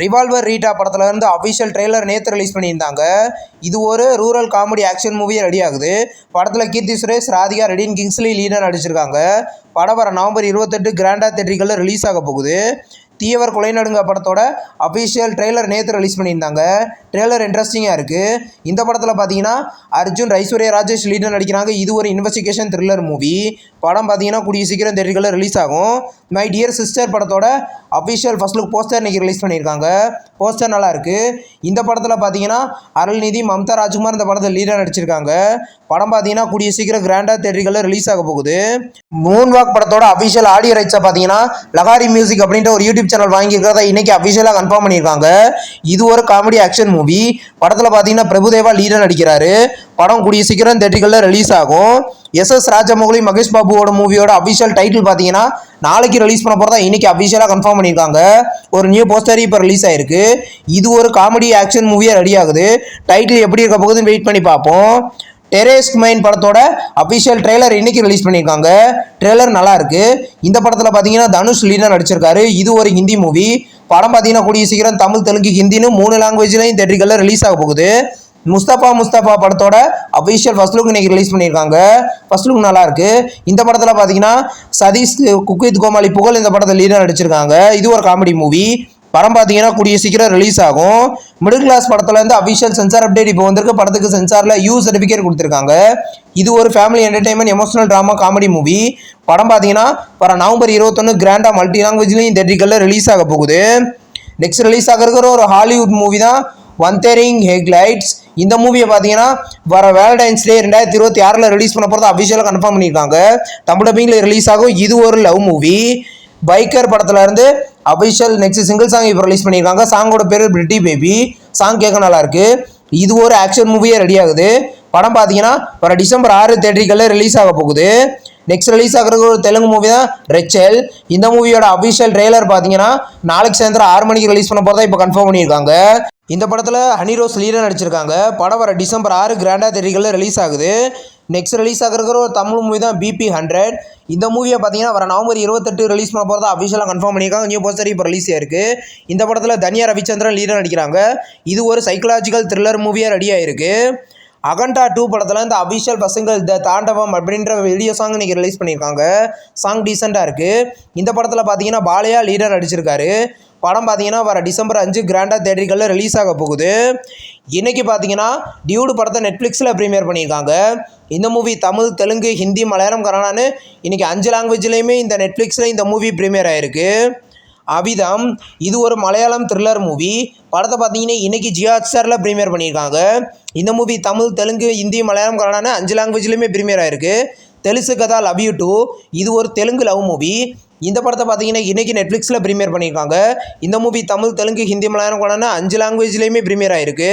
Revolver Rita படத்தில் இருந்து official trailer நேற்று ரிலீஸ் பண்ணியிருந்தாங்க. இது ஒரு ரூரல் காமெடி ஆக்ஷன் மூவியே ரெடி ஆகுது. படத்தில் கீர்த்தி சுரேஷ், ராதிகா, ரெடின் கிங்ஸ்லி லீடர் நடிச்சிருக்காங்க. படம் வர நவம்பர் 28 கிராண்டா தேட்டரிகளில் ரிலீஸ் ஆக போகுது. தீயவர் கொலை நடுங்க படத்தோட அஃபிஷியல் ட்ரெய்லர் நேற்று ரிலீஸ் பண்ணியிருந்தாங்க. ட்ரெய்லர் இன்ட்ரெஸ்டிங்காக இருக்குது. இந்த படத்தில் பார்த்தீங்கன்னா அர்ஜுன், ஐஸ்வர்யா ராஜேஷ் லீடர் நடிக்கிறாங்க. இது ஒரு இன்வெஸ்டிகேஷன் த்ரில்லர் மூவி. படம் பார்த்தீங்கன்னா கூடிய சீக்கிரம் தேட்டரிகளில் ரிலீஸ் ஆகும். மை டியர் சிஸ்டர் படத்தோட அஃபிஷியல் ஃபர்ஸ்ட் லுக் போஸ்டர் இன்றைக்கி ரிலீஸ் பண்ணியிருக்காங்க. போஸ்டர் நல்லா இருக்குது. இந்த படத்தில் பார்த்தீங்கன்னா அருள்நிதி, மம்தா ராஜ்குமார் இந்த படத்தில் லீடர் நடிச்சிருக்காங்க. படம் பார்த்தீங்கன்னா கூடிய சீக்கிரம் கிராண்டா தேட்டரிகளில் ரிலீஸ் ஆக போகுது. மூன் வாக் படத்தோட அஃபிஷியல் ஆடியோ ரைட்ஸை பார்த்தீங்கன்னா லகாரி மியூசிக் அப்படின்ற ஒரு யூடியூப் சேனல் வாங்கியிருக்கிறத இன்னைக்கு அஃபிஷியலாக கன்ஃபார்ம் பண்ணியிருக்காங்க. இது ஒரு காமெடி ஆக்ஷன் மூவி. படத்தில் பார்த்தீங்கன்னா பிரபுதேவா லீடர் நடிக்கிறாரு. படம் கூடிய சீக்கிரம் தேட்டரிகளில் ரிலீஸ் ஆகும். எஸ் ராஜமௌலி, மகேஷ் பாபுவோட மூவியோட அஃபிஷியல் டைட்டில் பார்த்தீங்கன்னா நாளைக்கு ரிலீஸ் பண்ண போகிறதா இன்னைக்கு அஃபிஷியலாக கன்ஃபார்ம் பண்ணியிருக்காங்க. ஒரு நியூ போஸ்டர் இப்போ ரிலீஸ் ஆயிருக்கு. இது ஒரு காமெடி ஆக்ஷன் மூவியாக ரெடி ஆகுது. டைட்டில் எப்படி இருக்க போகுதுன்னு வெயிட் பண்ணி பார்ப்போம். டெரேஸ்க் மைன் படத்தோட அஃபிஷியல் ட்ரெய்லர் இன்னைக்கு ரிலீஸ் பண்ணியிருக்காங்க. ட்ரெய்லர் நல்லா இருக்கு. இந்த படத்தில் பார்த்தீங்கன்னா தனுஷ் லீடர் நடிச்சிருக்காரு. இது ஒரு ஹிந்தி மூவி. படம் பார்த்தீங்கன்னா கூடிய சீக்கிரம் தமிழ், தெலுங்கு, ஹிந்தின்னு 3 லாங்குவேஜ்லையும் தேட்டரிகளில் ரிலீஸ் ஆக போகுது. முஸ்தபா படத்தோட அஃபிஷியல் ஃபர்ஸ்ட் லுக் இன்னைக்கு ரிலீஸ் பண்ணியிருக்காங்க. ஃபர்ஸ்ட் லுக் நல்லா இருக்கு. இந்த படத்தில் பார்த்தீங்கன்னா சதீஷ், குக் வித் கோமாளி, புகழ் இந்த படத்தில் லீடர் நடிச்சிருக்காங்க. இது ஒரு காமெடி மூவி. படம் பார்த்தீங்கன்னா கூடிய சீக்கிரம் ரிலீஸ் ஆகும். மிடில் கிளாஸ் படத்தில் இருந்து அஃபிஷியல் சென்சார் அப்டேட் இப்போ வந்திருக்கு. படத்துக்கு சென்சாரில் யூ சர்டிஃபிகேட் கொடுத்துருக்காங்க. இது ஒரு family entertainment emotional drama comedy movie. படம் பார்த்தீங்கன்னா வர நவம்பர் 21 கிராண்டா மல்டி லாங்குவேஜ்லையும் தேட்டரிகளில் ரிலீஸ் ஆக போகுது. நெக்ஸ்ட் ரிலீஸ் ஆகிற ஒரு ஹாலிவுட் மூவி தான் வந்தரிங் ஹெட்லைட்ஸ். இந்த மூவியை பார்த்தீங்கன்னா வர வேலண்டைன்ஸ் டே 2026 ரிலீஸ் பண்ண போகிறத அஃபிஷியலாக கன்ஃபார்ம் பண்ணியிருக்காங்க. தமிழ் டப்பிங்கில் ரிலீஸ் ஆகும். இது ஒரு லவ் மூவி. பைக்கர் படத்தில் இருந்து அஃபிஷியல் நெக்ஸ்ட் சிங்கிள் சாங் இப்போ ரிலீஸ் பண்ணியிருக்காங்க. சாங்கோட பேர் பிரிட்டி பேபி. சாங் கேட்க நல்லா இருக்கு. இது ஒரு ஆக்ஷன் மூவியே ரெடி ஆகுது. படம் பார்த்தீங்கன்னா வர டிசம்பர் 6 தேட்டரிகளில் ரிலீஸ் ஆக போகுது. நெக்ஸ்ட் ரிலீஸ் ஆகிறது ஒரு தெலுங்கு மூவி தான் ரெச்சல். இந்த மூவியோட அஃபிஷியல் ட்ரெய்லர் பார்த்தீங்கன்னா நாளைக்கு சாயந்தரம் 6 மணிக்கு ரிலீஸ் பண்ண போகிறதா இப்போ கன்ஃபார்ம் பண்ணியிருக்காங்க. இந்த படத்தில் ஹனிரோஸ் லீடர் நடிச்சிருக்காங்க. படம் வர டிசம்பர் 6 கிராண்டா தேட்டரிகளில் ரிலீஸ் ஆகுது. நெக்ஸ்ட் ரிலீஸ் ஆகிற ஒரு தமிழ் மூவி தான் BP 100. இந்த மூவியை பார்த்தீங்கன்னா வர நவம்பர் 28 ரிலீஸ் பண்ண போகிறதா அஃபிஷியலாக கன்ஃபார்ம் பண்ணியிருக்காங்க. நியூ போஸ்டர் இப்போ ரிலீஸ் ஆயிருக்கு. இந்த படத்தில் தன்யா ரவிச்சந்திரன் லீடர் நடிக்கிறாங்க. இது ஒரு சைக்கலாஜிக்கல் த்ரில்லர் மூவியாக ரெடி ஆயிருக்கு. அகண்டா 2 படத்தில் இந்த அஃபிஷியல் பசங்கள் த தாண்டவம் அப்படின்ற வீடியோ சாங் இன்றைக்கி ரிலீஸ் பண்ணியிருக்காங்க. சாங் டீசெண்டாக இருக்குது. இந்த படத்தில் பார்த்தீங்கன்னா பாலையா லீடர் நடிச்சிருக்காரு. படம் பார்த்தீங்கன்னா வர டிசம்பர் 5 கிராண்டா தேட்டரிகளில் ரிலீஸ் ஆக போகுது. இன்றைக்கி பார்த்தீங்கன்னா டியூடு படத்தை நெட்ஃப்ளிக்ஸில் ப்ரீமியர் பண்ணியிருக்காங்க. இந்த மூவி தமிழ், தெலுங்கு, ஹிந்தி, மலையாளம், கன்னடான்னு இன்றைக்கி 5 லாங்குவேஜ்லேயுமே இந்த நெட்ஃப்ளிக்ஸில் இந்த மூவி ப்ரீமியர் ஆகிருக்கு. அபிதம் இது ஒரு மலையாளம் த்ரில்லர் மூவி. படத்தை பார்த்தீங்கன்னா இன்றைக்கி ஜியோ ஹாட்ஸ்டாரில் ப்ரீமியர் பண்ணியிருக்காங்க. இந்த மூவி தமிழ், தெலுங்கு, ஹிந்தி, மலையாளம், கன்னடான்னு 5 லாங்குவேஜ்லேயுமே ப்ரீமியர் ஆகிருக்கு. தெலுசு கதா லவ் யூ 2 இது ஒரு தெலுங்கு லவ் மூவி. இந்த படத்தை பார்த்தீங்கன்னா இன்றைக்கி நெட்ஃப்ளிக்ஸில் ப்ரீமியர் பண்ணியிருக்காங்க. இந்த மூவி தமிழ், தெலுங்கு, ஹிந்தி, மலையாளம், கன்னடான்னு 5 லாங்குவேஜ்லேயுமே ப்ரீமியர் ஆகிருக்கு.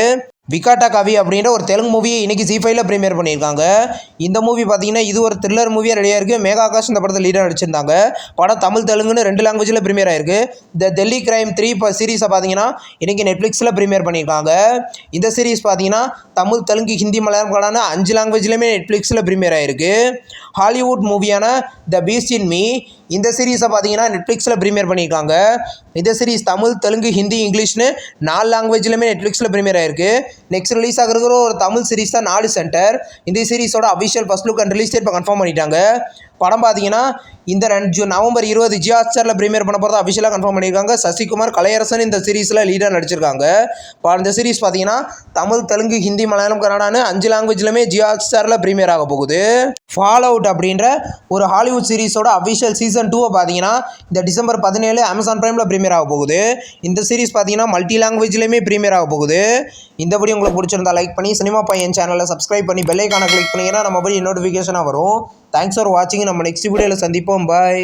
விகாட்டா கவி அப்படின்ற ஒரு தெலுங்கு மூவியை இன்றைக்கி ZEE5 ப்ரீமியர் பண்ணியிருக்காங்க. இந்த மூவி பார்த்தீங்கன்னா இது ஒரு த்ரில்லர் மூவியாக ரெடியாக இருக்குது. மேகா ஆகாஷ் இந்த படத்தில் லீடர் நடிச்சிருந்தாங்க. படம் தமிழ், தெலுங்குன்னு 2 லாங்குவேஜில் ப்ரீமியர் ஆயிருக்கு. த டெல்லி கிரைம் 3 சீரீஸை பார்த்தீங்கன்னா இன்றைக்கி நெட்ஃப்ளிக்ஸில் ப்ரீமியர் பண்ணியிருக்காங்க. இந்த சீரீஸ் பார்த்தீங்கன்னா தமிழ், தெலுங்கு, ஹிந்தி, மலையாளம், கன்னடான்னு 5 லாங்குவேஜ்லேயுமே நெட்ஃப்ளிக்ஸில் ப்ரீமியர் ஆயிருக்கு. ஹாலிவுட் மூவியான த பீஸ்ட் இன் மீ இந்த சீரீஸை பார்த்தீங்கன்னா நெட்ஃப்ளிக்ஸில் ப்ரீமியர் பண்ணியிருக்காங்க. இந்த சீரீஸ் தமிழ், தெலுங்கு, ஹிந்தி, இங்கிலீஷ்னு 4 லாங்குவேஜ்லையுமே நெட்ஃப்ளிக்ஸில் ப்ரீமியர் ஆயிருக்கு. நெக்ஸ்ட் ரிலீஸ் ஆகிற ஒரு தமிழ் சீரீஸ் தான் 4 சென்டர். இந்த சீரீஸோட official first look and release date இப்போ கன்ஃபார்ம் பண்ணிட்டாங்க. படம் பார்த்தீங்கன்னா இந்த நவம்பர் 20 ஜியோ ஹாட்ஸ்டாரில் ப்ரீமியர் பண்ண போகிறத அஃபிஷியலாக கன்ஃபார்ம் பண்ணியிருக்காங்க. சசிகுமார், கலையரசன் இந்த சீரீஸில் லீடர் நடிச்சிருக்காங்க. இந்த சீரீஸ் பார்த்தீங்கன்னா தமிழ், தெலுங்கு, ஹிந்தி, மலையாளம், கன்னடான்னு 5 லாங்குவேஜ்லையுமே ஜியோ ஹாட்ஸ்டாரில் ப்ரீமியர் ஆக போகுது. ஃபால் அவுட் அப்படின்ற ஒரு ஹாலிவுட் சீரீஸோட அஃபிஷியல் சீசன் 2 பார்த்தீங்கன்னா இந்த டிசம்பர் 17 அமேசான் பிரைமில் ப்ரீமியர் ஆக போகுது. இந்த சீரீஸ் பார்த்தீங்கன்னா மல்டி லாங்குவேஜ்லையுமே ப்ரீமியர் ஆக போகுது. இந்த வீடியோ உங்களுக்கு பிடிச்சிருந்தா லைக் பண்ணி சினிமா பையன் சேனலில் சப்ஸ்கிரைப் பண்ணி பெல் ஐகானை கிளிக் பண்ணிங்கன்னா நம்ம நோட்டிஃபிகேஷனாக வரும். தேங்க்ஸ் ஃபார் வாட்சிங். நம்ம நெக்ஸ்ட் வீடியோவில் சந்திப்போம். பாய்.